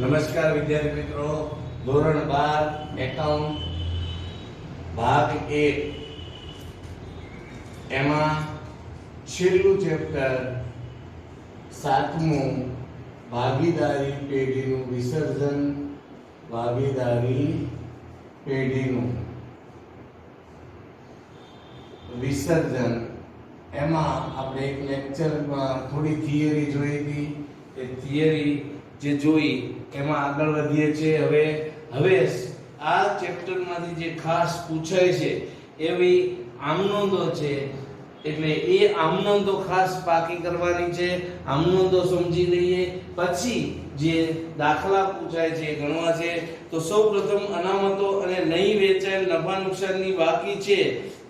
નમસ્કાર વિદ્યાર્થી મિત્રો, ધોરણ 12 એકાઉન્ટ ભાગ 1 એમાં છેલ્લું ચેપ્ટર 7મું ભાગીદારી પેઢીનું વિસર્જન. ભાગીદારી પેઢીનું વિસર્જન એમાં આપણે એક લેક્ચરમાં થોડી થિયરી જોઈ હતી. એ થિયરી જે જોઈ એમાં આગળ વધીએ છીએ. હવે આ ચેપ્ટરમાંથી જે ખાસ પૂછાય છે એવી આમનોંધો છે, એટલે એ આમનોંધો ખાસ પાકી કરવાની છે. આમનોંધો સમજી લઈએ, પછી જે દાખલા પૂછાય છે ગણવા છે. તો સૌપ્રથમ અનામતો અને નહીં વેચાયેલ નફા નુકસાનની બાકી છે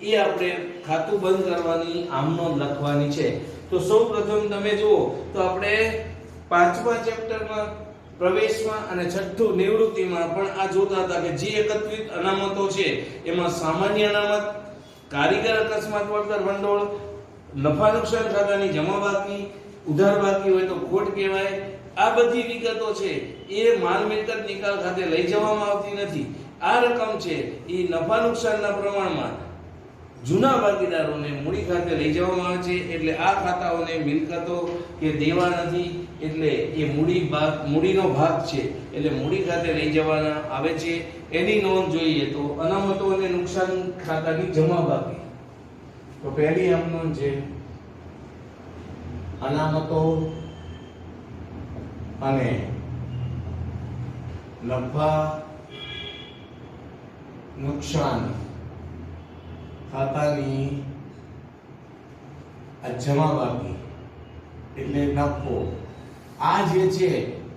એ આપણે ખાતું બંધ કરવાની આમનોંધ લખવાની છે. તો સૌપ્રથમ તમે જુઓ તો આપણે 5મા ચેપ્ટરમાં પ્રવેશમાં અને 6થું નિવૃત્તિમાં પણ આ જોતા હતા કે જે એકત્રિત અનામતો છે એમાં સામાન્ય અનામત, કારીગર અકસ્માત વળતર ભંડોળ, નફા નુકસાન ખાતાની જમા બાકી, ઉધાર બાકી હોય તો ખોટ કહેવાય. આ બધી વિગતો છે એ માલ મિલકત નિકાલ ખાતે લઈ જવામાં આવતી નથી. આ રકમ છે એ નફા નુકસાનના પ્રમાણમાં જૂના ભાગીદારોને મૂડી ખાતે લઈ જવામાં આવે છે. એટલે આ ખાતાઓને મિલકતો કે દેવા નથી, એટલે એ મૂડીનો ભાગ છે, એટલે મૂડી ખાતે લઈ જવાના આવે છે. એની નોંધ જોઈએ તો અનામતો અને નુકસાન ખાતાની જમા બાકી. તો પહેલી નોંધ છે અનામતો અને નફા નુકસાન ખાતાની જમા બાકી એટલે નફો. આ જે છે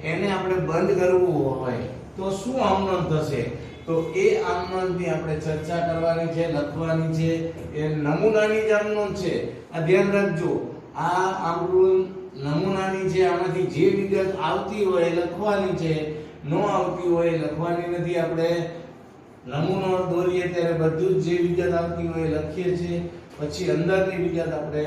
એને આપણે બંધ કરવું હોય તો શું આમનોંધ થશે? તો એ આમનોંધની આપણે ચર્ચા કરવાની છે, લખવાની છે. એ નમૂનાની જ આમનોંધ છે. આ ધ્યાન રાખજો, આ આપણું નમૂનાની છે. આમાંથી જે વિગત આવતી હોય લખવાની છે, ન આવતી હોય લખવાની નથી. આપણે નમૂનો દોરીએ ત્યારે બધું જ જે વિગત આવતી હોય લખીએ છીએ. પછી અંદરની વિગત આપણે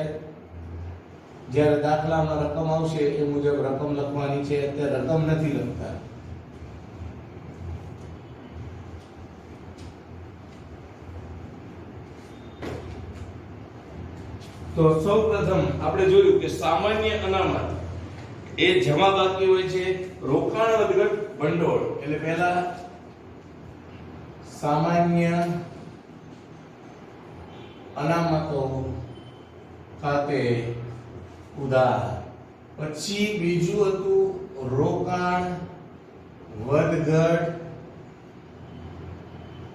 જ્યારે દાખલામાં રકમ આવશે એ મુજબ રકમ લખવાની છે. અત્યારે રકમ નથી લખતા. તો સૌપ્રથમ આપણે જોયું કે સામાન્ય અનામત એ જમા બાકી હોય છે. રોકાણ વધઘટ ભંડોળ એટલે પહેલા સામાન્ય અનામતો ખાતે ઉધાર, પછી બીજું હતું રોકાણ વધઘટ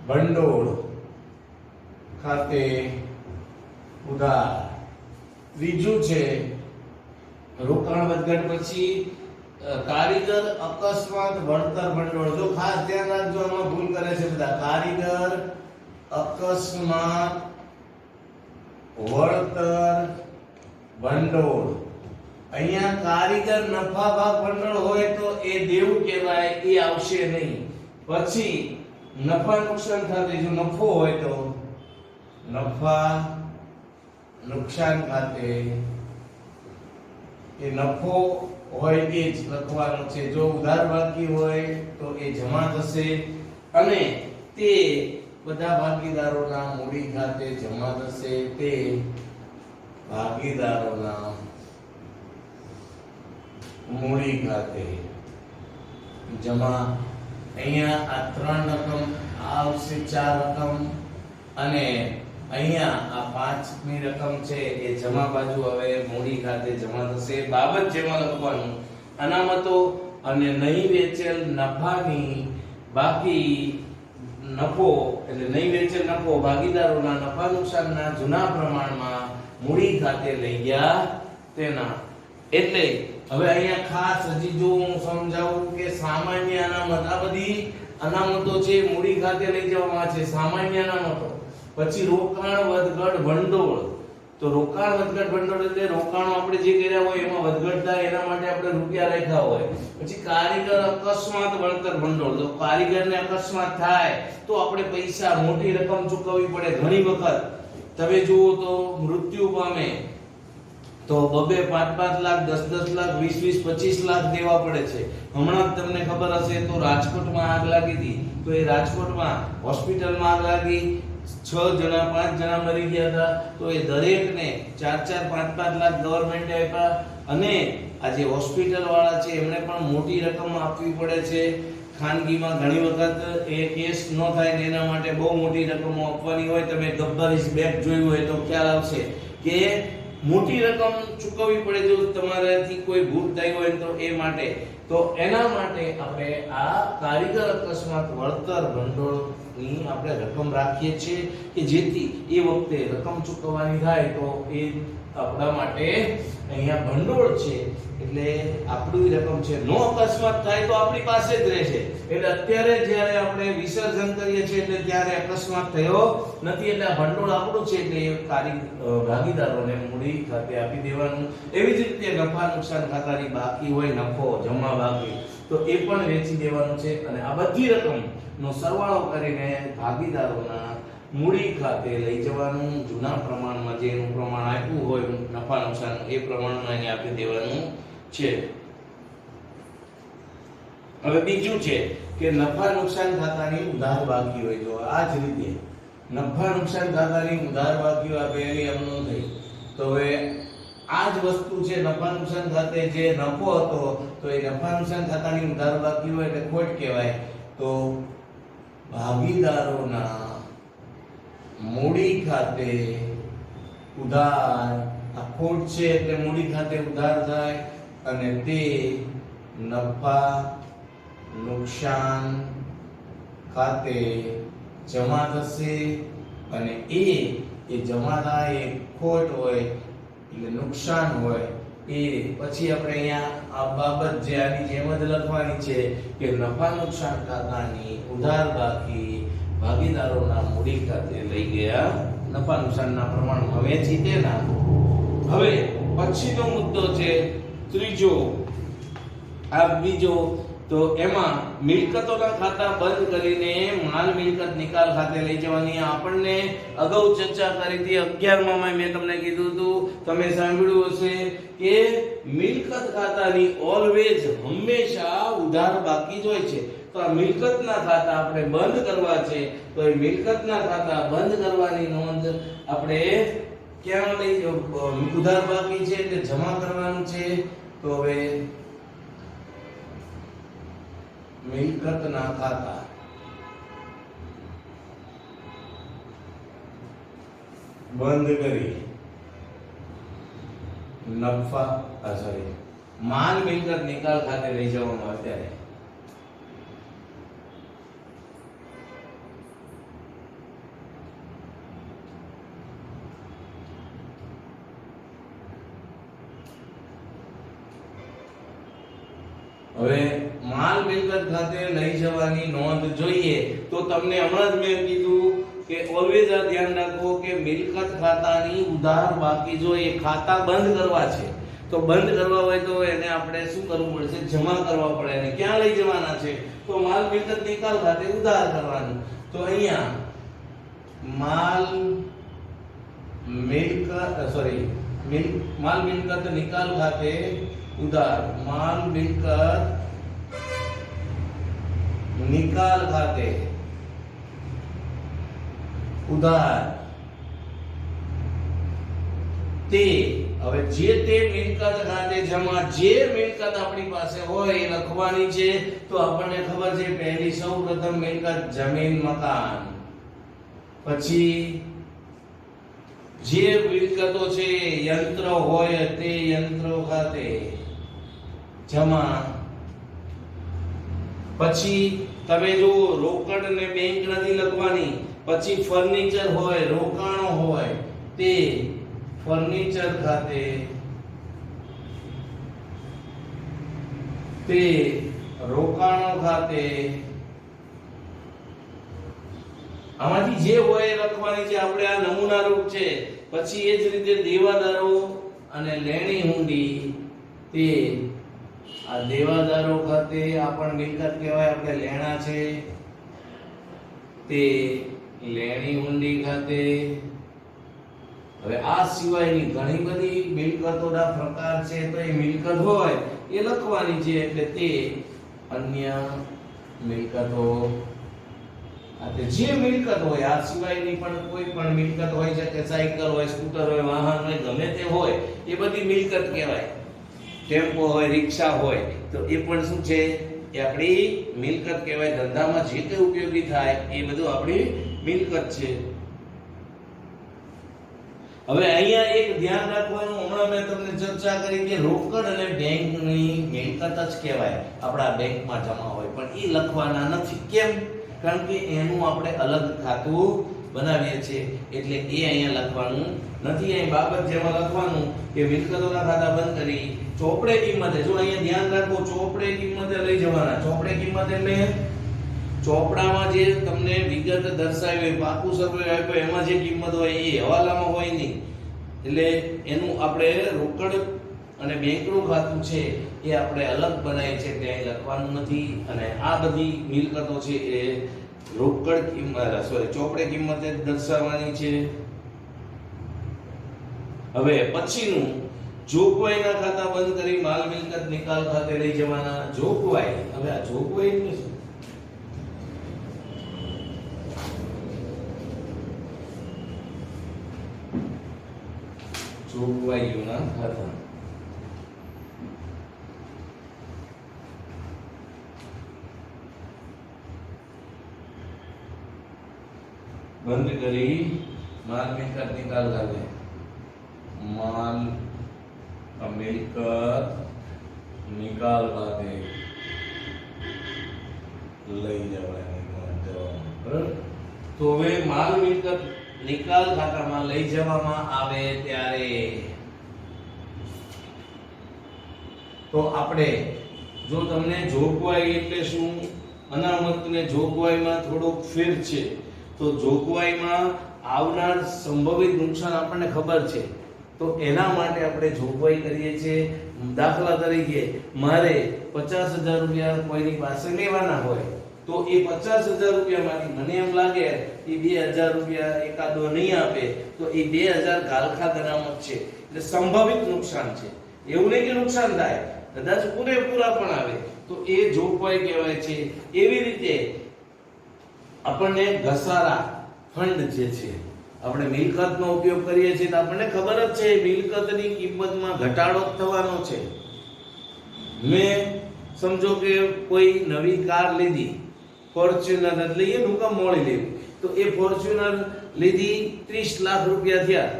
ભંડોળ ખાતે ઉધાર. ત્રીજું છે રોકાણ વધઘટ પછી કારીગર અકસ્માત વળતર ભંડોળ. જો ખાસ ધ્યાન રાખજો, આમાં ભૂલ કરે છે બધા. કારીગર અકસ્માત વળતર ભંડોળ. અહીંયા કારીગર નફા ભાગ ભંડોળ હોય તો એ દેવું કહેવાય, એ આવશે નહીં. પછી નફા નુકસાન ખાતે જો નફો હોય તો નફા નુકસાન ખાતે એ નફો હોય એ જ લખવાનું છે. જો ઉધાર બાકી હોય તો એ જમા થશે અને તે બધા ભાગીદારોના મૂડી ખાતે જમા થશે. તે ભાગીદારોના મૂડી ખાતે જમા. અહીંયા આ 3 રકમ આવશે, 4 રકમ, અને અહીંયા આ 5મી રકમ છે એ જમા બાજુ હવે મૂડી ખાતે જમા થશે. બાબત જેમાં લખવાનું અનામતો અને નહીં વેચેલ નફાની બાકી નફો એટલે નહીં વેચેલ નફો ભાગીદારોના નફા નુકસાનના જૂના પ્રમાણમાં મૂડી ખાતે લઈ ગયા તેના. એટલે હવે અહીંયા ખાસ હજી જો હું સમજાવું કે સામાન્ય અનામત, આ બધી અનામતો છે મૂડી ખાતે લઈ જવામાં છે, સામાન્ય અનામતો. પછી રોકાણ વધઘટ ભંડોળ. તો રોકાણ વધઘટ ભંડોળ એટલે રોકાણો આપણે જે કર્યા હોય એમાં વધઘટ થાય એના માટે આપણે રૂપિયા રાખ્યા હોય. પછી કારીગર અકસ્માત વળતર ભંડોળ. તો કારીગરને અકસ્માત થાય તો આપણે પૈસા મોટી રકમ ચૂકવવી પડે. ઘણી વખત તમે જુઓ તો મૃત્યુ પામે તો 2-2, 5-5 લાખ, 10-10 લાખ, 20-20, 25 લાખ દેવા પડે છે. હમણાં જ તમને ખબર હશે તો રાજકોટમાં આગ લાગી હતી, તો એ રાજકોટમાં હોસ્પિટલમાં આગ લાગી, 6 જણા 5 જણા મરી ગયા હતા. તો એ દરેકને 4-4, 5-5 લાખ ગવર્મેન્ટે આપ્યા. અને આ જે હોસ્પિટલ વાળા છે એમને પણ મોટી રકમ આપવી પડે છે. ખાનગીમાં ઘણી વખત એ કેસ ન થાય ને એના માટે બહુ મોટી રકમો આપવાની હોય. તમે ગબ્બર ઇઝ બેક જોયું હોય તો ખ્યાલ આવશે કે મોટી રકમ ચૂકવવી પડે જો તમારાથી કોઈ ભૂલ થઈ હોય તો એ માટે. તો એના માટે આપણે આ કારીગર અકસ્માત વળતર ભંડોળની આપણે રકમ રાખીએ છીએ કે જેથી એ વખતે રકમ ચૂકવવાની થાય તો એ આપણા માટે અહીંયા ભંડોળ છે, એટલે આપણી રકમ છે. નો અકસ્માત થાય તો આપણી પાસે જ રહેશે. એટલે અત્યારે જ્યારે આપણે વિસર્જન કરીએ છીએ એટલે ત્યારે અકસ્માત થયો નથી, એટલે આ ભંડોળ આપણું છે, એટલે એ ભાગીદારોને મૂડી ખાતે આપી દેવાનું. એવી જ રીતે નફા નુકસાન ખાતાની બાકી હોય નફો જમા બાકી તો એ પણ વેચી દેવાનું છે. અને આ બધી રકમનો સરવાળો કરીને ભાગીદારોના મૂડી ખાતે લઈ જવાનું. જૂના પ્રમાણમાં જેનું પ્રમાણ આપ્યું હોય નફા નુકસાન એ પ્રમાણમાં એને આપી દેવાનું છે. હવે બીજું છે કે નફા નુકસાન ખાતાની ઉધાર બાકી હોય તો આ જ રીતે નફા નુકસાન ખાતાની ઉધાર બાકી હોય પહેલી અમનો થઈ તો હવે આ જ વસ્તુ છે. નફા નુકસાન ખાતે જે નફો હતો તો એ નફા નુકસાન ખાતાની ઉધાર બાકી હોય એટલે ખોટ કહેવાય. તો ભાગીદારોના મૂડી ખાતે ઉધાર, આ ખોટ છે એટલે મૂડી ખાતે ઉધાર થાય અને તે નફા નુકસાન ખાતે જમા થશે. અને એ જમા થાય એ ખોટ હોય એટલે નુકસાન હોય એ પછી આપણે અહીંયા આ બાબત જે આની જેમ જ લખવાની છે કે નફા નુકસાન ખાતાની ઉધાર બાકી ભાગીદારોના મૂડી ખાતે લઈ ગયા નફા નુકસાનના પ્રમાણમાં વેચી દેના. હવે પછીનો મુદ્દો છે ત્રીજો, આ બીજો. તો એમાં મિલકતોના ખાતા બંધ કરીને માલ મિલકત નિકાલ ખાતે લઈ જવાની. આપણને અગાઉ ચર્ચા કરી હતી 11માં મેં તમને કીધું હતું, તમે સાંભળ્યું હશે કે મિલકત ખાતાની ઓલવેઝ હંમેશા ઉધાર બાકી જ હોય છે. તો આ મિલકતના ખાતા આપણે બંધ કરવા છે તો એ મિલકતના ખાતા બંધ કરવાની નોંધ આપણે ક્યાં લઈ ઉધાર બાકી છે એટલે જમા કરવાનું છે. તો હવે મિલકતના ખાતા બંધ કરી માલ મિલકત નિકાલ ખાતે લઈ જવામાં અત્યારે હવે માલ મિલકત ખાતે લઈ જવાની નોંધ જોઈએ તો તમને હમણાં જ મેં કીધું કે ઓલવેઝ આ ધ્યાન રાખો કે મિલકત ખાતાની ઉધાર બાકી જો એ ખાતા બંધ કરવા છે તો બંધ કરવા હોય તો એને આપણે શું કરવું પડશે? જમા કરવા પડે. અને ક્યાં લઈ જવાના છે? તો માલ મિલકત નિકાલ ખાતે ઉધાર કરવાનું. તો અહીંયા માલ મિલકત નિકાલ ખાતે ઉધાર, માલ મિલકત નિકાલ ખાતે ઉધાર તે હવે જે તે મિલકત ખાતે જમા, જે મિલકત આપણી પાસે હોય એ લખવાની છે. તો આપણને ખબર છે પહેલી સૌપ્રથમ મિલકત જમીન મકાન, પછી જે મિલકતો છે યંત્ર હોય તે યંત્રો ખાતે જમા. પછી તમે જો રોકડ ને બેંક નથી લખવાની. પછી ફર્નિચર હોય, રોકાણો હોય તે ફર્નિચર ખાતે તે રોકાણો ખાતે આમાંથી જે હોય એ લખવાની છે. આપણે આ નમૂના રૂપ છે. પછી એ જ રીતે દેવાદારો અને લેણી હુંડી તે આ દેવાદારો ખાતે આપણ મિલકત કહેવાય, આપણે લેણા છે તે લેણી હુંડી ખાતે હવે આ સિવાયની ઘણી બધી મિલકતોના પ્રકાર છે, તો એ મિલકત હોય એ લખવાની છે, એટલે તે અન્ય મિલકતો, જે મિલકત હોય આ સિવાયની પણ કોઈ પણ મિલકત હોય છે, કે સાયકલ હોય, સ્કૂટર હોય, વાહન હોય, ગમે તે હોય એ બધી મિલકત કહેવાય. ટેમ્પો હોય, રિક્ષા હોય, તો એ પણ શું છે, એ આપણી મિલકત કહેવાય. ધંધામાં જે કંઈ ઉપયોગી થાય એ બધું આપણી મિલકત છે. હવે અહીંયા એક ધ્યાન રાખવાનું, હમણાં મેં તમને ચર્ચા કરી કે રોકડ અને બેંકની મિલકત જ કહેવાય, આપણા બેંકમાં જમા હોય, પણ એ લખવાના નથી. કેમ? કારણ કે એનું આપણે અલગ ખાતું બનાવીએ છીએ, એટલે એ અહીંયા લખવાનું નથી. અહીં બાબત જેમાં લખવાનું કે મિલકતોના ખાતા બંધ કરી ચોપડે કિંમતે, જો અહીંયા ધ્યાન રાખો, ચોપડે કિંમતે લઈ જવાના. ચોપડે કિંમત એટલે ચોપડામાં જે તમને વિગત દર્શાવી હોય, પાકું સર્વે આપ્યો એમાં જે કિંમત હોય એ હવાલામાં હોય નહીં, એટલે એનું આપણે રોકડ અને બેંકનું ખાતું છે એ આપણે અલગ બનાવીએ છીએ, ત્યાં લખવાનું નથી. અને આ બધી મિલકતો છે એ રોકડ કિંમત ચોપડે કિંમતે દર્શાવવાની છે. હવે પછીનું જોગવાઈના ખાતા બંધ કરી માલ મિલકત નિકાલ ખાતે લઈ જવાના. જોગવાઈ, હવે આ જોગવાઈ એટલે શું? જોગવાઈઓના ખાતા બંધ કરી માલ મિલકત નિકાલ ખાતે, માલ મિલકત નિકાલ ખાતે લઈ જવાની. બરાબર? તો હવે માલ મિલકત નિકાલ ખાતામાં લઈ જવામાં આવે ત્યારે તો આપણે, જો તમને જોગવાઈ એટલે શું, અનામત ને જોગવાઈમાં થોડોક ફેર છે. તો જોગવાઈમાં આવનાર સંભવિત નુકસાન આપણને ખબર છે, તો એના માટે આપણે જોગવાઈ કરીએ છીએ. દાખલા તરીકે મારે 50,000 રૂપિયા કોઈની પાસે લેવાના હોય, તો એ 50,000 રૂપિયામાંથી મને એમ લાગે એ 2,000 રૂપિયા એકાદો નહીં આપે, તો એ 2,000 ગાલખાત અનામત છે, એટલે સંભવિત નુકસાન છે. એવું નહીં કે નુકસાન થાય, કદાચ પૂરેપૂરા પણ આવે, તો એ જોગવાઈ કહેવાય છે. એવી રીતે આપણને ઘસારા ફંડ જે છે, આપણે મિલકતનો ઉપયોગ કરીએ છીએ, તો આપણને ખબર જ છે મિલકતની કિંમતમાં ઘટાડો થવાનો છે. મેં સમજો કે કોઈ નવી કાર લીધી, ફોર્ચ્યુનર લઈએ, હુકમ મોડી લેવી, તો એ ફોર્ચ્યુનર લીધી 30 લાખ રૂપિયા થયા,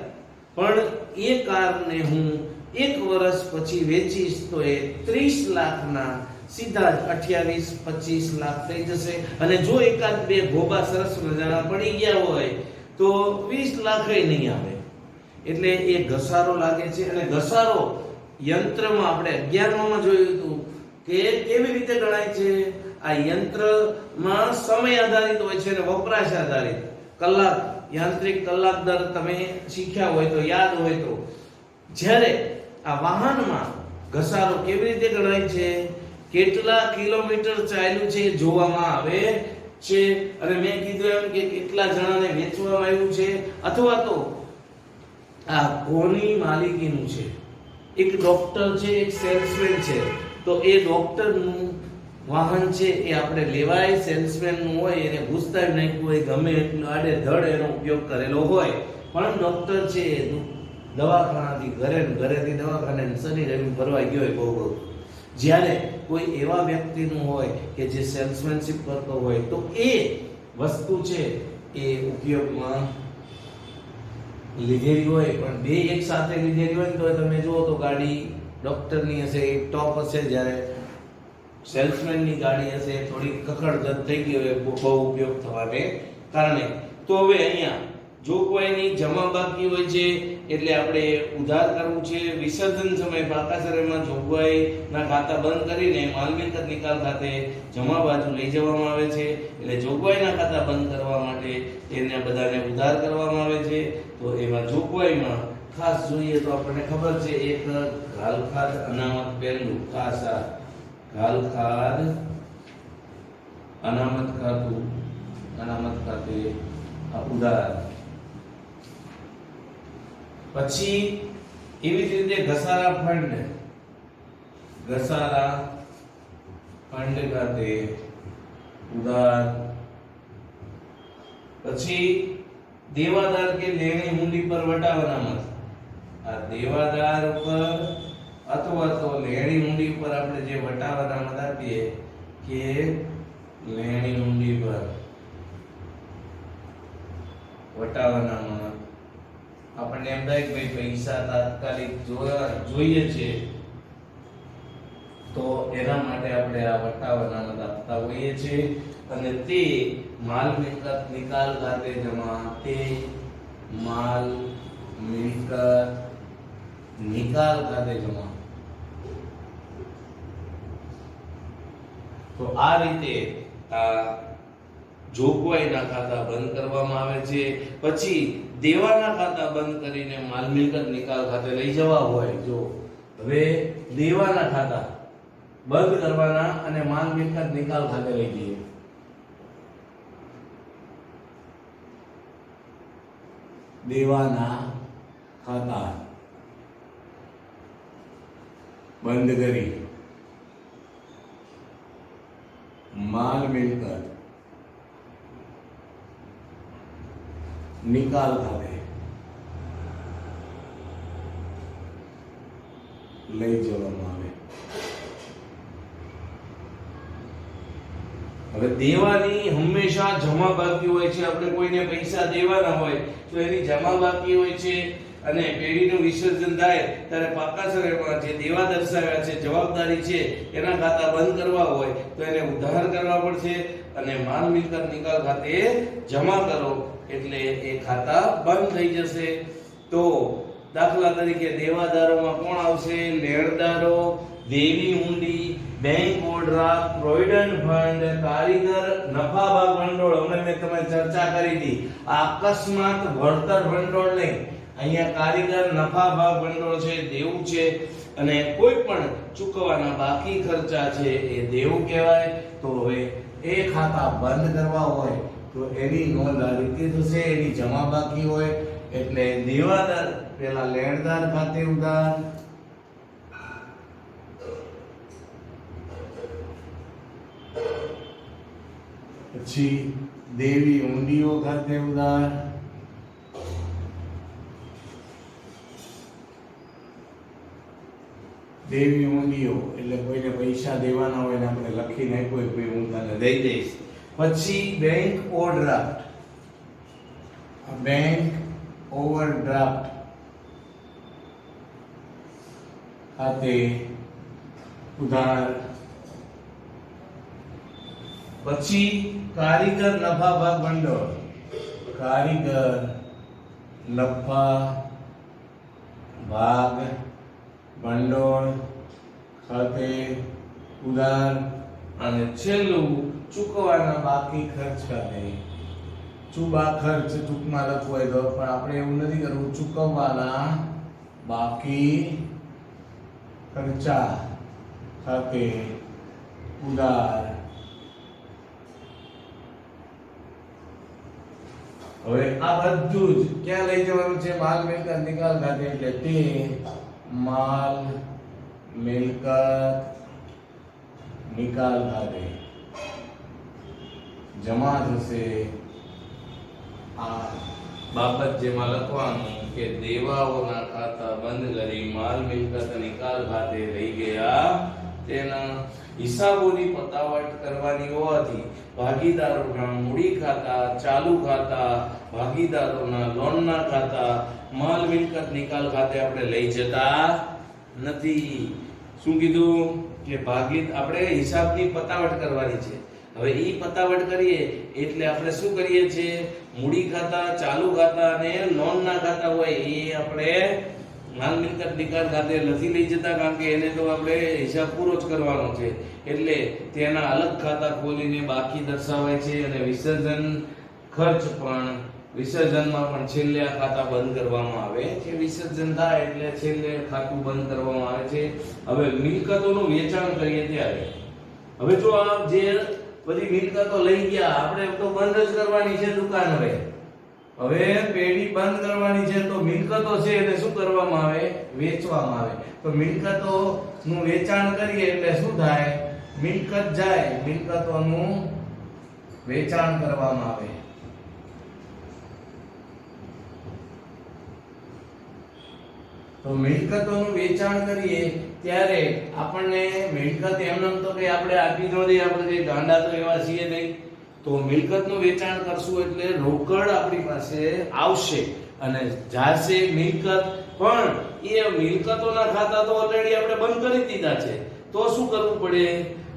પણ એ કારને હું 1 વર્ષ પછી વેચીશ તો એ 30 લાખના સીધા જ 28-25 લાખ થઈ જશે. અને જો એકાદ બે ગોબા સરસ મજાના પડી ગયા હોય તો 20 લાખ નહીં આવે. એટલે એ ઘસારો લાગે છે. અને ઘસારો યંત્રમાં આપણે 11માં જોયું હતું કે કેવી રીતે ગણાય છે. આ યંત્રમાં સમય આધારિત હોય છે અને વપરાશ આધારિત. કલાક, યાંત્રિક કલાક દર તમે શીખ્યા હોય તો, યાદ હોય તો. જ્યારે આ વાહનમાં ઘસારો કેવી રીતે ગણાય છે, કેટલા કિલોમીટર ચાલ્યું છે જોવામાં આવે છે. અને મેં કીધું એમ કે કેટલા જણાને વેચવામાં આવ્યું છે, અથવા તો આ કોની માલિકીનું છે. એક ડોક્ટર છે, એક સેલ્સમેન છે, તો એ ડોક્ટરનું વાહન છે એ આપણે લેવાય, સેલ્સમેન નું હોય એને ઘૂસતાવી નાખ્યું હોય, ગમે એટલું આડે ધડ એનો ઉપયોગ કરેલો હોય, પણ ડોક્ટર છે દવાખાનાથી ઘરે, ઘરેથી દવાખાને શનિ રવિ ભરવા ગયો હોય બહુ. જ્યારે કોઈ એવા વ્યક્તિનું હોય કે જે સેલ્સમેનશિપ કરતો હોય, તો એ વસ્તુ છે એ ઉપયોગમાં લીધેલી હોય, પણ બે એક સાથે લીધેલી હોય તો તમે જુઓ તો ગાડી ડોક્ટરની હશે એ ટોપ હશે, જ્યારે સેલ્સમેનની ગાડી હશે થોડી કખડધજ થઈ ગઈ હોય બહુ ઉપયોગ થવાને કારણે. તો હવે અહીંયા જોગવાઈની જમા બાકી હોય છે એટલે આપણે ઉધાર કરવું છે. વિસર્જન સમયે પાકા સમયમાં જોગવાઈના ખાતા બંધ કરીને માલ મિલકત નિકાલ ખાતે જમા બાજુ લઈ જવામાં આવે છે. એટલે જોગવાઈના ખાતા બંધ કરવા માટે તેને બધાને ઉધાર કરવામાં આવે છે. તો એમાં જોગવાઈમાં ખાસ જોઈએ તો આપણને ખબર છે એક ગાલખાદ અનામત, પહેલું ખાસ આ ગાલખાદ અનામત ખાતું, અનામત ખાતે ઉધાર પછી એવી જ રીતે ઘસારા ફંડ ખાતે ઉધાર. પછી દેવાદાર કે લેણી હુંડી પર વટાવ અનામત. આ દેવાદાર ઉપર અથવા તો લેણી હુંડી પર આપણે જે વટાવ અનામત આપીએ કે લેણી હુંડી પર વટાવ અનામત, આપણને એમ થાય કે ભાઈ પૈસા તાત્કાલિક જોઈએ છે તો એના માટે આપણે આ વટાવ અનામત આપતા હોઈએ છીએ અને તે માલ મિલકત નિકાલ ખાતે જમા. તે માલ મિલકત નિકાલ ખાતે જમા. તો આ રીતે આ જોગવાઈના ખાતા બંધ કરવામાં આવે છે. પછી દેવાના ખાતા બંધ કરીને માલ મિલકત નિકાલ ખાતે લઈ જવા હોય, જો હવે દેવાના ખાતા બંધ કરવાના અને માલ મિલકત નિકાલ ખાતે લઈ જઈએ. દેવાના ખાતા બંધ કરી માલ મિલકત નિકાલ ખાતે લઈ જવામાં આવે. હવે દેવાની હંમેશા જમા બાકી હોય છે. આપણે કોઈને પૈસા દેવાના હોય તો એની જમા બાકી હોય છે અને પેઢીનું વિસર્જન થાય ત્યારે પાકા સરેમાં જે દેવા દર્શાવ્યા છે, જવાબદારી છે, એના ખાતા બંધ કરવા હોય તો એને ઉધાર કરવા પડશે અને માલ મિલકત નિકાલ ખાતે જમા કરો એટલે એ ખાતા બંધ થઈ જશે. તો દાખલા તરીકે દેવાદારોમાં કોણ આવશે? લેણદારો, દેવી હુંડી, બેંક ઓવરડ્રાફ્ટ, પ્રોવિડન્ટ ફંડ, કારીગર નફા ભાગ ભંડોળ. હમણાં મેં તમને ચર્ચા કરી હતી આ અકસ્માત વળતર ભંડોળ નહીં, અહીંયા કારીગર નફા ભાગ ભંડોળ છે, દેવું છે અને કોઈ પણ ચૂકવવાના બાકી ખર્ચા છે એ દેવું કહેવાય. તો હવે એ ખાતા બંધ કરવા હોય તો એની નોંધ આ રીતે થશે. એની જમા બાકી હોય એટલે દેવાદાર પેલા લેણદાર ખાતે ઉધાર, પછી દેવી હુંડીઓ ખાતે ઉધાર, દેવી હુંડીઓ એટલે કોઈને પૈસા દેવાના હોય ને આપણે લખીને આપ્યો કોઈ હું તને દઈ દઈશ. પછી બેંક ઓવરડ્રાફ્ટ, બેંક ઓવરડ્રાફ્ટ ખાતે ઉધાર. પછી કારીગર નફા ભાગ ભંડોળ, કારીગર નફા ભાગ ભંડોળ ખાતે ઉધાર. અને છેલ્લું ચૂકવવાના બાકી ખર્ચ ખાતે. ચૂબા ખર્ચ ટૂંકમાં લખવું હોય તો પણ આપણે એવું નથી કરવું. ચૂકવવાના બાકી ખર્ચા ખાતે ઉધાર. હવે આ બધું જ ક્યાં લઈ જવાનું છે? માલ મિલકત નિકાલ ખાતે. એટલે તે માલ મિલકત નિકાલ ખાતે જમા થશે. આ બાબત જેમાં લખવાનું કે દેવાઓના ખાતા બંધ કરી માલ મિલકત નિકાલ ખાતે લઈ ગયા તેના હિસાબોની પતાવટ કરવાની હોવાથી ભાગીદારોના મૂડી ખાતા, ચાલુ ખાતા, ભાગીદારોના લોનના ખાતા, માલ મિલકત નિકાલ ખાતે આપણે લઈ જતા નથી. શું કીધું? કે આપણે હિસાબની પતાવટ કરવાની છે. હવે ઈ પતાવટ કરીએ એટલે આપણે શું કરીએ છીએ? મૂડી ખાતા, ચાલુ ખાતા અને લોનના ખાતા હોય એ આપણે માલ મિલકત નિકાલ ખાતે નથી લઈ જતા, કારણ કે એને તો આપણે હિસાબ પૂરો જ કરવાનો છે. એટલે તેના અલગ ખાતા ખોલીને બાકી દર્શાવાય છે અને વિસર્જન ખર્ચ પણ વિસર્જનમાં પણ છેલ્લે આ ખાતા બંધ કરવામાં આવે છે. વિસર્જન થાય એટલે છેલ્લે ખાતું બંધ કરવામાં આવે છે. હવે મિલકતોનું વેચાણ કરીએ ત્યારે હવે જો આ જે બધી મિલકતો લઈ ગયા આપણે તો બંધ જ કરવાની છે દુકાન. હવે હવે પેઢી બંધ કરવાની છે તો મિલકતો છે એને શું કરવામાં આવે? વેચવામાં આવે. તો મિલકતો નું વેચાણ કરીએ એટલે શું થાય? મિલકત જાય, મિલકતોનું વેચાણ કરવામાં આવે. તો મિલકતોનું વેચાણ કરીએ ત્યારે આપણને મિલકત એમનેમ તો કઈ આપણે આપી ન દઈએ, આપણે કઈ ગાંડા તો એવા છીએ નહીં. તો મિલકતનું વેચાણ કરશું એટલે રોકડ આપણી પાસે આવશે અને જાશે મિલકત. પણ એ મિલકતોના ખાતા તો ઓલરેડી આપણે બંધ કરી દીધા છે. તો શું કરવું પડે?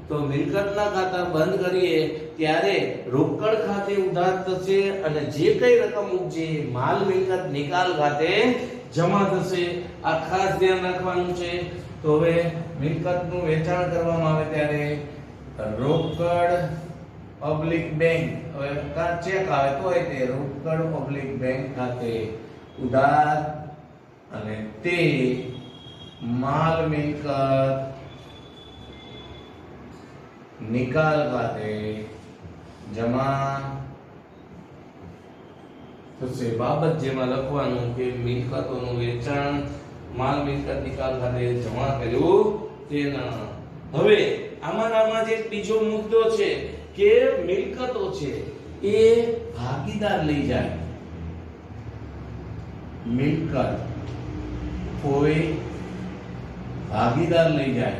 તો મિલકતના ખાતા બંધ કરીએ ત્યારે રોકડ ખાતે ઉધાર થશે અને જે કઈ રકમ ઉપજે માલ મિલકત નિકાલ ખાતે જમા થશે. આ ખાસ ધ્યાન રાખવાનું છે. તો હવે મિલકતનું વેચાણ કરવામાં આવે ત્યારે રોકડ પબ્લિક બેંક, હવે ચેક આવે તો તે રોકડ પબ્લિક બેંક ખાતે ઉધાર અને તે માલ મિલકત નિકાલ ખાતે જમા થશે. બાબત જેમાં લખવાનું કે મિલકતોનું વેચાણ માલ મિલકત નિકાલ ખાતે જમા કર્યું તેના. હવે આમાં જે બીજો મુદ્દો છે કે મિલકતો છે એ ભાગીદાર લઈ જાય. મિલકત કોઈ ભાગીદાર લઈ જાય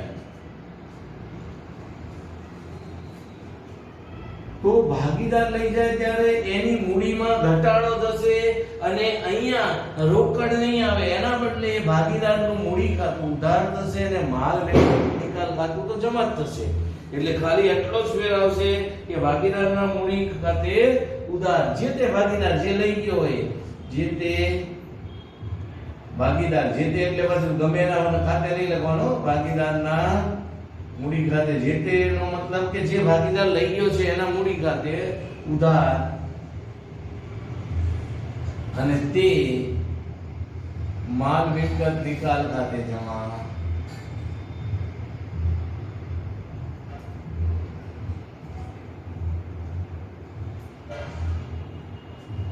તો ભાગીદાર લઈ જાય ત્યારે એની મૂડીમાં ઘટાડો થશે અને અહીંયા રોકડ નહીં આવે. એના બદલે ભાગીદારનું મૂડી ખાતું ઉધાર થશે અને માલ નિકાલ ખાતું તો જમા જ થશે. એટલે ખાલી એટલો જ ફેર આવશે કે ભાગીદારના મૂડી ખાતે ઉધાર, જે તે ભાગીદાર જે લઈ ગયો હોય, જે તે ભાગીદાર, જે તે એટલે બસ ગમે એના ખાતે નહીં લખવાનો, ભાગીદારના મૂડી ખાતે, જે તે નો મતલબ કે જે ભાગીદાર લઈ ગયો છે એના મૂડી ખાતે ઉધાર અને તે માલ મિલકત નિકાલ ખાતે જમા.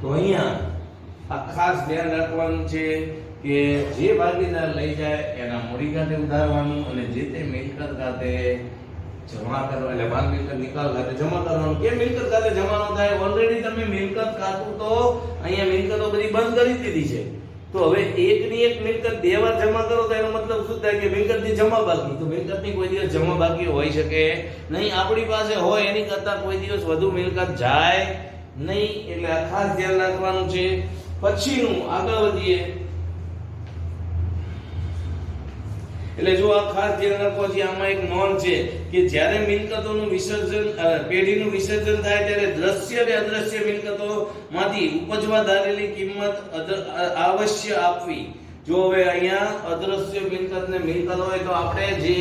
તો અહીંયા આ ખાસ ધ્યાન રાખવાનું છે કે જે ભાગીદાર લઈ જાય એના મૂડી ખાતે ઉધારવાનું અને જે તે મિલકત ખાતે જમા કરવા, એટલે માલ મિલકત નિકાલ ખાતે જમા કરવાનું. કે મિલકત ખાતે જમા ન થાય? ઓલરેડી તમે મિલકત ખાતું તો અહીંયા મિલકતો બધી બંધ કરી દીધી છે. તો હવે એકની એક મિલકત બે વાર જમા કરો તો એનો મતલબ શું થાય કે મિલકતની જમા બાકી. તો મિલકતની કોઈ દિવસ જમા બાકી હોઈ શકે નહીં. આપણી પાસે હોય એની કરતા કોઈ દિવસ વધુ મિલકત જાય નહીં. એટલે આ ખાસ ધ્યાન રાખવાનું છે. પછીનું આગળ વધીએ એટલે જો આ ખાસ ધ્યાન રાખવા છે. આમાં એક નોંધ છે કે જ્યારે મિલકતોનું વિસર્જન, પેઢીનું વિસર્જન થાય ત્યારે દ્રશ્ય અને અદ્રશ્ય મિલકતોમાંથી ઉપજવા ધારેલી કિંમત અવશ્ય આપવી. જો હવે અહીંયા અદ્રશ્ય મિલકત ને મિલકત હોય તો આપણે જે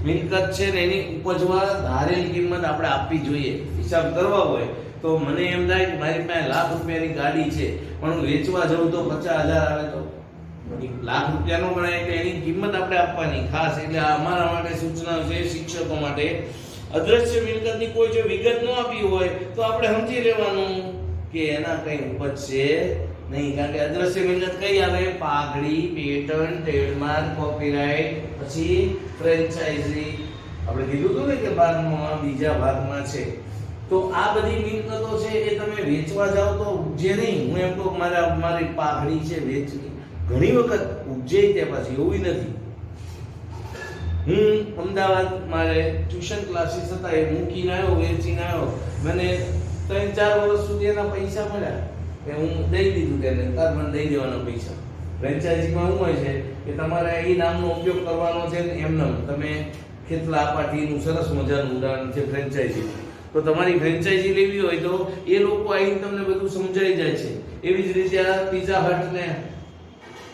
મિલકત છે ને એની ઉપજવા ધારેલી કિંમત આપણે આપવી જોઈએ. હિસાબ કરવા હોય તો મને એમ થાય કે મારી પાસે લાખ રૂપિયાની ગાડી છે પણ હું વેચવા જઉં તો 50,000 આવે તો લાખ રૂપિયાનો ગણાય એટલે એની કિંમત આપણે આપવાની ખાસ. એટલે અમારા માટે સૂચના છે, શિક્ષકો માટે. અદ્રશ્ય મિલકતની કોઈ જો વિગત ન આપી હોય તો આપણે સમજી લેવાનું કે એના કઈ ઉપજશે નહીં. કારણ કે અદ્રશ્ય મિલકત કઈ આવે? પાઘડી, પેટન્ટ, ટ્રેડમાર્ક, કોપીરાઇટ, પછી ફ્રેન્ચાઇઝી. આપણે કીધું હતું ને કે બીજા ભાગમાં છે. તો આ બધી મિલકતો છે એ તમે વેચવા જાવ તો ઉપજે નહીં. હું એમ કહું મારી પાઘડી છે વેચવી, ઘણી વખત ઉપજે ત્યાં પાછી એવું નથી. હું અમદાવાદ મારે ટ્યુશન ક્લાસીસ હતા એ મૂકીને આવ્યો, વેચીને આવ્યો. મને 3-4 વર્ષ સુધી એના પૈસા મળ્યા કે હું દઈ દીધું તેને, મને દઈ દેવાના પૈસા. ફ્રેન્ચાઇઝીમાં શું હોય છે કે તમારે એ નામનો ઉપયોગ કરવાનો છે ને એમને તમે ખેતલા પાટીનું સરસ મજાનું ઉદાહરણ છે ફ્રેન્ચાઇઝી. તો તમારી ફ્રેન્ચાઇઝી લેવી હોય તો એ લોકો આવીને તમને બધું સમજાઈ જાય છે. એવી જ રીતે આ પિઝા હટ ને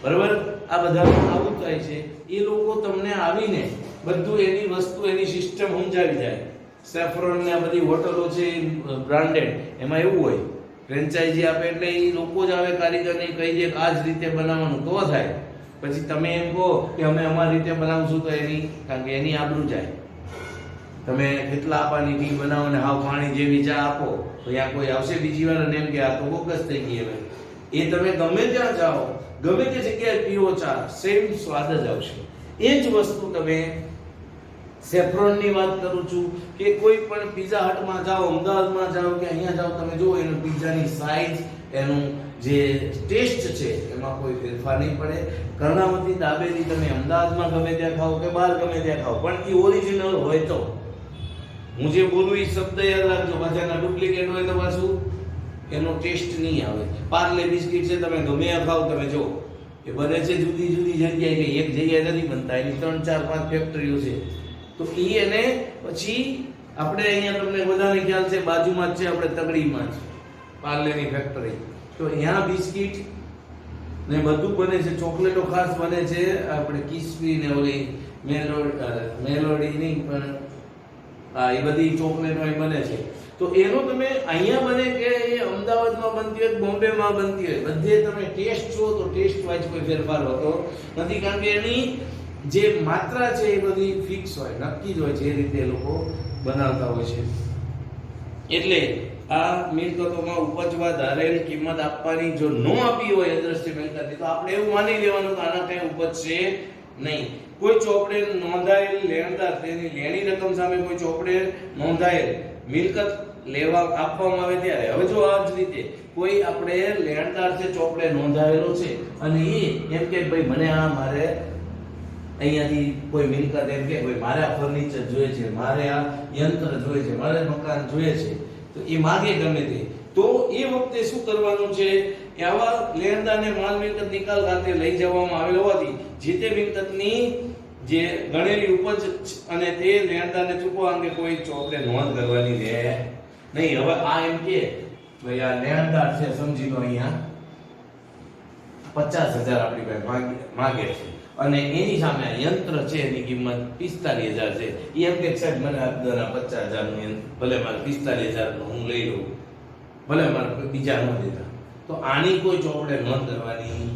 બરાબર આ બધામાં આવું થાય છે. એ લોકો તમને આવીને બધું એની વસ્તુ એની સિસ્ટમ સમજાવી જાય. સેફ્રોન ને આ બધી હોટલો છે બ્રાન્ડેડ, એમાં એવું હોય ફ્રેન્ચાઇઝી આપે એટલે એ લોકો જ આવે કારીગરને કહી દે આ જ રીતે બનાવવાનું તો થાય. પછી તમે એમ કહો કે અમે અમારી રીતે બનાવશું તો એની, કારણ કે એની આબરૂ જાય. તમે કેટલા આપવાની ટી બનાવો ને હાવ પાણી જેવી ચા આપો તો ત્યાં કોઈ આવશે બીજી વાર અને એમ કે આ તો બોગસ થઈ ગઈ હવે. એ તમે ગમે ત્યાં જાઓ, ગમે તે જગ્યાએ પીવો ચા, સેમ સ્વાદ જ આવશે. એ જ વસ્તુ તમે સેફ્રોનની વાત કરું છું કે કોઈ પણ પિઝા હટમાં જાઓ, અમદાવાદમાં જાઓ કે અહીંયા જાઓ, તમે જુઓ એનું પિઝાની સાઈઝ, એનું જે ટેસ્ટ છે એમાં કોઈ ફેરફાર નહીં પડે. કર્ણાવતી દાબેલી તમે અમદાવાદમાં ગમે ત્યાં ખાઓ કે બહાર ગમે ત્યાં ખાઓ, પણ એ ઓરિજિનલ હોય તો. હું જે બોલું એ શબ્દ યાદ રાખજો, બધાના ડુપ્લિકેટ હોય તો પાછું એનો ટેસ્ટ નહીં આવે. પાર્લે બિસ્કિટ છે, તમે ગમે ત્યાં ખાઓ, તમે જો એ બને છે જુદી જુદી જગ્યાએ, કે એક જગ્યાએ નથી બનતા, એની 3, 4, 5 ફેક્ટરીઓ છે. તો એ એને પછી આપણે અહીંયા તમને બધાને ખ્યાલ છે બાજુમાં જ છે, આપણે તગડીમાં જ પાર્લેની ફેક્ટરી. તો અહીંયા બિસ્કિટ ને બધું બને છે, ચોકલેટો ખાસ બને છે, આપણે કિસવી ને ઓલી મેલોડી નહીં પણ એ બધી ચોકલેટો અહીં બને છે. તો એનો તમે અહીંયા બને કે એ અમદાવાદમાં બનતી હોય, બોમ્બેમાં બનતી હોય, બધે તમે ટેસ્ટ જુઓ તો ટેસ્ટ વાઇઝ કોઈ ફેરફાર હોતો નથી, કારણ કે એની જે માત્રા છે એ બધી ફિક્સ હોય, નક્કી જ હોય છે, એ રીતે એ લોકો બનાવતા હોય છે. એટલે આ મિલકતોમાં ઉપજવા ધારેલ કિંમત આપવાની જો ન આપી હોય અદ્રશ્ય મિલકતની, તો આપણે એવું માની લેવાનું કે આના કઈ ઉપજશે નહીં. કોઈ ચોપડે નોંધાયેલ લેણદાર તેની લેણી રકમ સામે કોઈ ચોપડે નોંધાયેલ મિલકત લેવા આપવામાં આવે ત્યારે, હવે જો આ જ રીતે કોઈ આપણે લેણદાર છે, ચોપડે નોંધાયેલો છે, અને એ એમ કે ભાઈ મને આ મારે અહીંયાથી કોઈ મિલકત એમ કે ભાઈ મારે આ ફર્નિચર જોઈએ છે, મારે આ યંત્ર જોઈએ છે, મારે મકાન જોઈએ છે, તો એ માગે ગમે તે, તો એ વખતે શું કરવાનું છે, આવા લેણદારને માલ મિલકત નિકાલ ખાતે લઈ જવામાં આવેલ હોવાથી જે તે મિલકતની જે ગણેલી ઉપજ અને તે લેણદારને ચૂકવવા અંગે કોઈ ચોપડે નોંધ કરવાની રહે નહીં. હવે આ એમ કે ભાઈ આ લેણદાર છે, સમજી લો અહીંયા 50,000 આપણી પાસે માગે છે, અને એની સામે આ યંત્ર છે એની કિંમત 45,000 છે. એમ કે સાહેબ મને આ 50,000 નું યંત્ર ભલે મારે 45,000 નું હું લઈ લઉં, ભલે મારે બીજા ન દેતા, તો આની કોઈ ચોપડે નોંધ કરવાની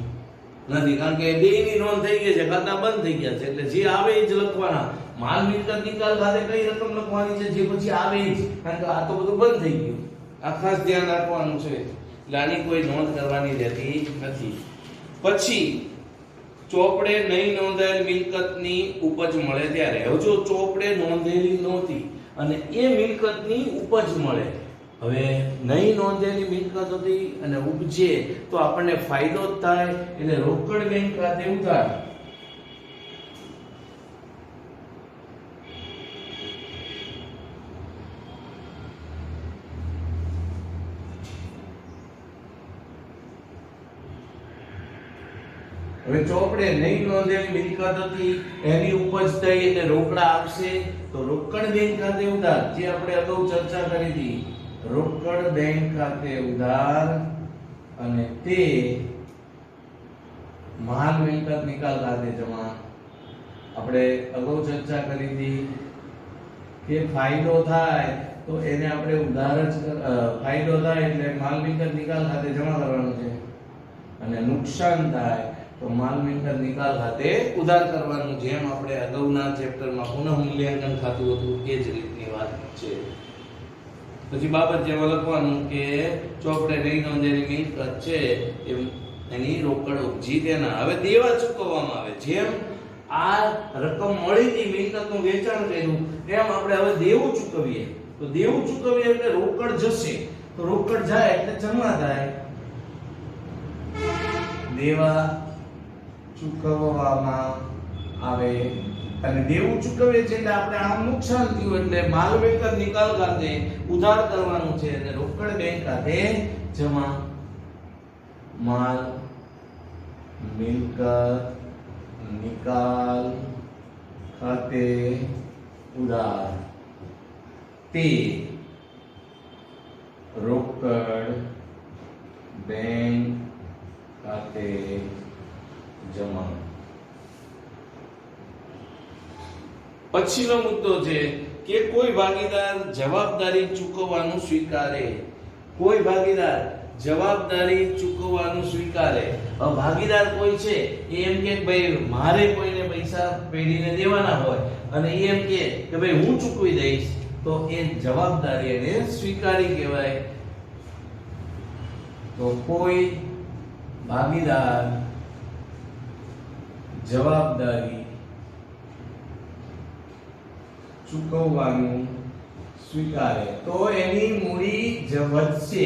નથી, કારણ કે બેની નોંધ થઈ ગઈ છે, ખાતા બંધ થઈ ગયા છે, એટલે જે આવે એ જ લખવાના. માલ મિલકત નિકાલ ખાતે કઈ રકમ લખવાની છે, જે પછી આવે એ જ, કારણ કે આ તો બધું બંધ થઈ ગયું. આ ખાસ ધ્યાન રાખવાનું છે, એટલે આની કોઈ નોંધ કરવાની રહેતી નથી. પછી ચોપડે નહીં નોંધાયેલ મિલકતની ઉપજ મળે ત્યારે, હવે જો ચોપડે નોંધેલી નહોતી અને એ મિલકતની ઉપજ મળે, હવે નહીં નોંધેલી મિલકત હતી અને ઉપજે તો આપણને ફાયદો જ થાય, એટલે રોકડ બેંક ખાતે ઉધાર. હવે ચોપડે નહીં નોંધેલી મિલકત હતી, એની ઉપજ થઈ એટલે રોકડા આપશે, તો રોકડ બેંક ખાતે ઉધાર, જે આપણે અગાઉ ચર્ચા કરી હતી, રોકડ બેંક ખાતે ઉધાર, અને તે માલ મિલકત નિકાલ ખાતે જમા. આપણે અગાઉ ચર્ચા કરી હતી કે ફાયદો થાય તો એને આપણે ઉધાર જ, ફાયદો થાય એટલે માલ મિલકત નિકાલ ખાતે જમા કરવાનું છે, અને નુકસાન થાય તો માલ મિલકત નિકાલ ખાતે ઉધાર કરવાનું. જેમ આપણે અગાઉના ચેપ્ટરમાં પુનઃ મૂલ્યાંકન ખાતું હતું એ જ રીતની વાત છે. પછી બાબત જેમાં લખવાનું કે ચોપડે નહીં નોંધેલી મિલકત છે એની રોકડ ઉપજી તેના. હવે દેવા ચૂકવવામાં આવે, જેમ આ રકમ મળી હતી, મિલકતનું વેચાણ કર્યું, એમ આપણે હવે દેવું ચૂકવીએ, તો દેવું ચૂકવીએ એટલે રોકડ જશે, તો રોકડ જાય એટલે જમા થાય. દેવા ચૂકવવામાં આવે, અને દેવું ચૂકવે છે એટલે આપણે આમ નુકસાન થયું એટલે માલ મિલકત નિકાલ ખાતે ઉધાર કરવાનું છે, અને રોકડ બેંક ખાતે જમા. માલ મિલકત નિકાલ ખાતે ઉધાર, તે રોકડ બેંક ખાતે જમા. પછીનો મુદ્દો છે કે કોઈ ભાગીદાર જવાબદારી ચૂકવવાનું સ્વીકારે, કોઈ ભાગીદાર જવાબદારી ચૂકવવાનું સ્વીકારે. હવે ભાગીદાર કોઈ છે એ એમ કે ભાઈ મારે કોઈને પૈસા પેઢીને દેવાના હોય અને એ એમ કે ભાઈ હું ચૂકવી દઈશ, તો એ જવાબદારી એને સ્વીકારી કહેવાય. તો કોઈ ભાગીદાર જવાબદારી ચૂકવવાનું સ્વીકારે તો એની મૂડી વધશે,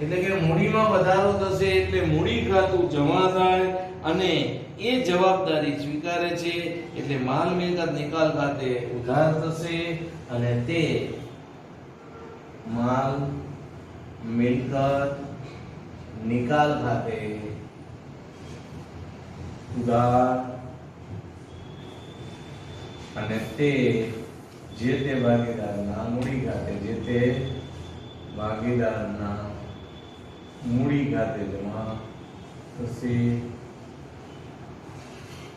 એટલે કે મૂડીમાં વધારો થશે, એટલે મૂડી ખાતું જમા થાય અને એ જવાબદારી સ્વીકારે છે, એટલે માલ મિલકત નિકાલ ખાતે ઉધાર થશે અને તે માલ મિલકત નિકાલ ખાતે ઉધાર અને તે જે તે ભાગીદારના મૂડી ખાતે જમા થશે.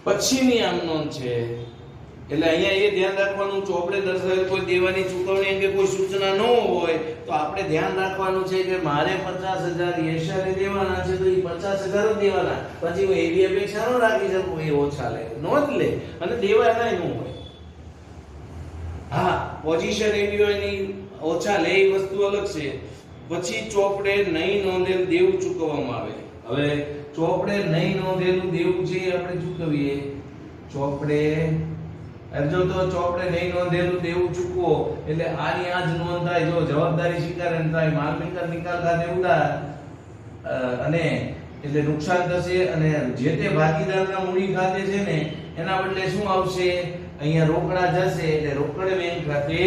પછીની આમ નોંધ છે, એટલે અહીંયા એ ધ્યાન રાખવાનું, ચોપડે દર્શાવેલ કોઈ દેવાની ચૂકવણી અંગે કોઈ સૂચના ન હોય તો આપણે ધ્યાન રાખવાનું છે કે મારે 50,000 યશાને દેવાના છે તો એ 50,000 જ દેવાના, પછી હું એવી અપેક્ષા ન રાખી શકું એ ઓછા લે, નોંધ લે અને દેવાના ન હોય. હા, પોઝિશન એવી હોય ની ઓછા લે એ વસ્તુ અલગ છે. પછી ચોપડે નહીં નોંધેલ દેવું ચૂકવવામાં આવે. હવે ચોપડે નહીં નોંધેલું દેવું છે આપણે ચૂકવીએ. ચોપડે જો તો ચોપડે નહીં નોંધેલું દેવું ચૂકવો એટલે આની આ જ નોંધ થાય. જો જવાબદારી સ્વીકારે થાય, માલ મિલકત નિકાલ ખાતે ઉધાર અને એટલે નુકસાન થશે અને જે તે ભાગીદારના મૂડી ખાતે છે ને એના બદલે શું આવશે, અહીંયા રોકડા જશે એટલે રોકડ બેંક ખાતે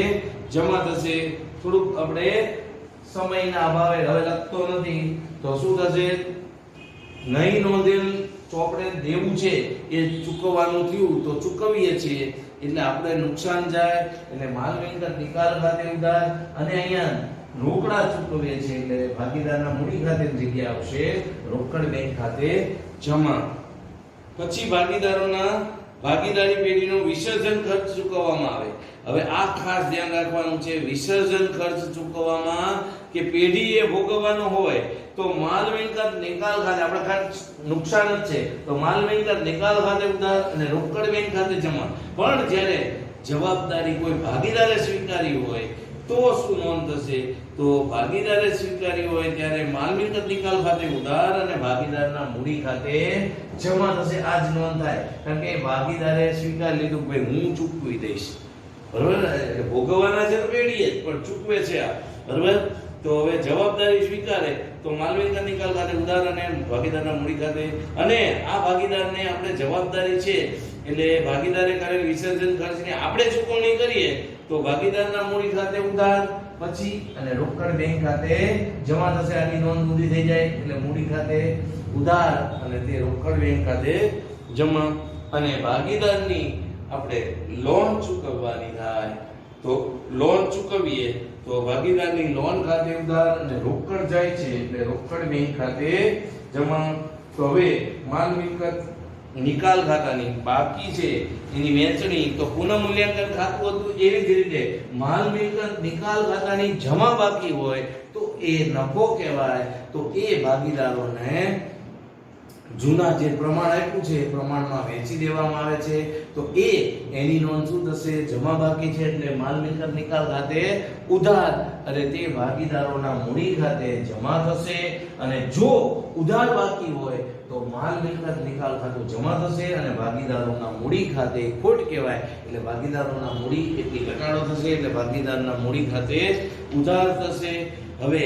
જમા થશે. થોડુંક આપણે સમયના અભાવે હવે લખતો નથી તો શું થશે, નહીં નોંધેલ ચોપડે દેવું છે એ ચૂકવવાનું થયું તો ચૂકવીએ છીએ એટલે આપણે નુકસાન જાય એટલે માલ મિલકત નિકાલ ખાતે ઉધાર અને અહીંયા રોકડા ચૂકવીએ છીએ એટલે ભાગીદારના મૂડી ખાતે જગ્યા આવશે રોકડ બેંક ખાતે જમા. પછી ભાગીદારોના ભાગીદારી પેઢીનો વિસર્જન ખર્ચ ચૂકવવામાં આવે. હવે આ ખાસ ધ્યાન રાખવાનું છે, વિસર્જન ખર્ચ ચૂકવવામાં કે પેઢીએ ભોગવવાનો હોય તો માલ મિલકત નિકાલ ખાતે આપણે ખર્ચ નુકસાન જ છે તો માલ મિલકત નિકાલ ખાતે ઉધાર અને રોકડ બેંક ખાતે જમા. પણ જ્યારે જવાબદારી કોઈ ભાગીદારે સ્વીકારી હોય તો શું નોંધ થશે, તો ભાગીદારે સ્વીકારી હોય ત્યારે માલ મિલકત નિકાલ ખાતે ઉધાર અને ભાગીદારના મૂડી ખાતે જમા થશે. આ જ નોંધ થાય કારણ કે ભાગીદારે સ્વીકારી લીધું ભાઈ હું ચૂકવી દઈશ, બરોબર, ભોગવવાના છે તો પેઢીએ જ પણ ચૂકવે છે આ, બરોબર. તો હવે જવાબદારી સ્વીકારે તો માલ મિલકત નિકાલ ખાતે ઉધાર અને ભાગીદારના મૂડી ખાતે અને આ ભાગીદારને આપણે જવાબદારી છે એટલે ભાગીદારે કરેલ વિસર્જન ખર્ચની આપણે ચૂકવણી કરીએ તો ભાગીદારના મૂડી ખાતે ઉધાર પછી અને રોકડ બેંક ખાતે જમા થશે. આની નોંધ ઊંધી થઈ જાય એટલે મૂડી ખાતે ઉધાર અને તે રોકડ બેંક ખાતે જમા. અને ભાગીદારની આપણે લોન ચૂકવવાની થાય તો લોન ચૂકવીએ તો ભાગીદારની લોન ખાતે ઉધાર અને રોકડ જાય છે એટલે રોકડ બેંક ખાતે જમા. તો હવે માલ મિલકત નિકાલ ખાતાની બાકી છે એની વહેંચણી તો પુનઃ મૂલ્યાંકન ખાતું હતું એવી જ રીતે માલ મિલકત નિકાલ ખાતાની જમા બાકી હોય તો એ નફો કહેવાય. તો એ ભાગીદારોને જૂના જે પ્રમાણ આપ્યું છે એ પ્રમાણમાં વેચી દેવામાં આવે છે. તો એની નોંધ શું થશે, જમા બાકી છે એટલે માલ મિલકત નિકાલ ખાતે ઉધાર અને તે ભાગીદારોના મૂડી ખાતે જમા થશે. અને જો ઉધાર બાકી હોય તો માલ મિલકત નિકાલ ખાતું જમા થશે અને ભાગીદારોના મૂડી ખાતે ખોટ કહેવાય એટલે ભાગીદારોના મૂડી એટલી ઘટાડો થશે એટલે ભાગીદારના મૂડી ખાતે ઉધાર થશે. હવે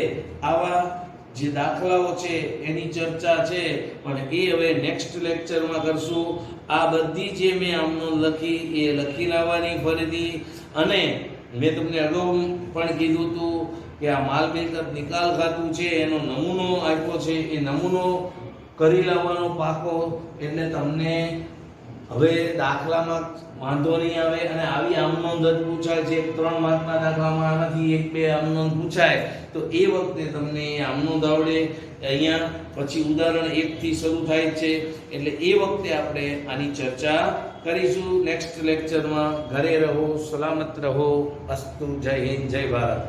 આવા જે દાખલાઓ છે એની ચર્ચા છે પણ એ હવે નેક્સ્ટ લેક્ચરમાં કરશું. આ બધી જે મેં આમનો લખી એ લખી લાવવાની ફરીથી. અને મેં તમને અગાઉ પણ કીધું હતું કે આ માલ મિલકત નિકાલ ખાતું છે એનો નમૂનો આપ્યો છે એ નમૂનો કરી લાવવાનો પાકો એટલે તમને હવે દાખલામાં વાંધો નહીં આવે. અને આવી આમનોંધ જ પૂછાય છે 3 માર્કના દાખલામાં આમાંથી 1-2 આમનોંધ પૂછાય તો એ વખતે તમને આમનોંધ આવડે. અહીંયા પછી ઉદાહરણ 1 થી શરૂ થાય છે એટલે એ વખતે આપણે આની ચર્ચા કરીશું નેક્સ્ટ લેક્ચરમાં. ઘરે રહો, સલામત રહો. અસ્તુ. જય હિન્દ, જય ભારત.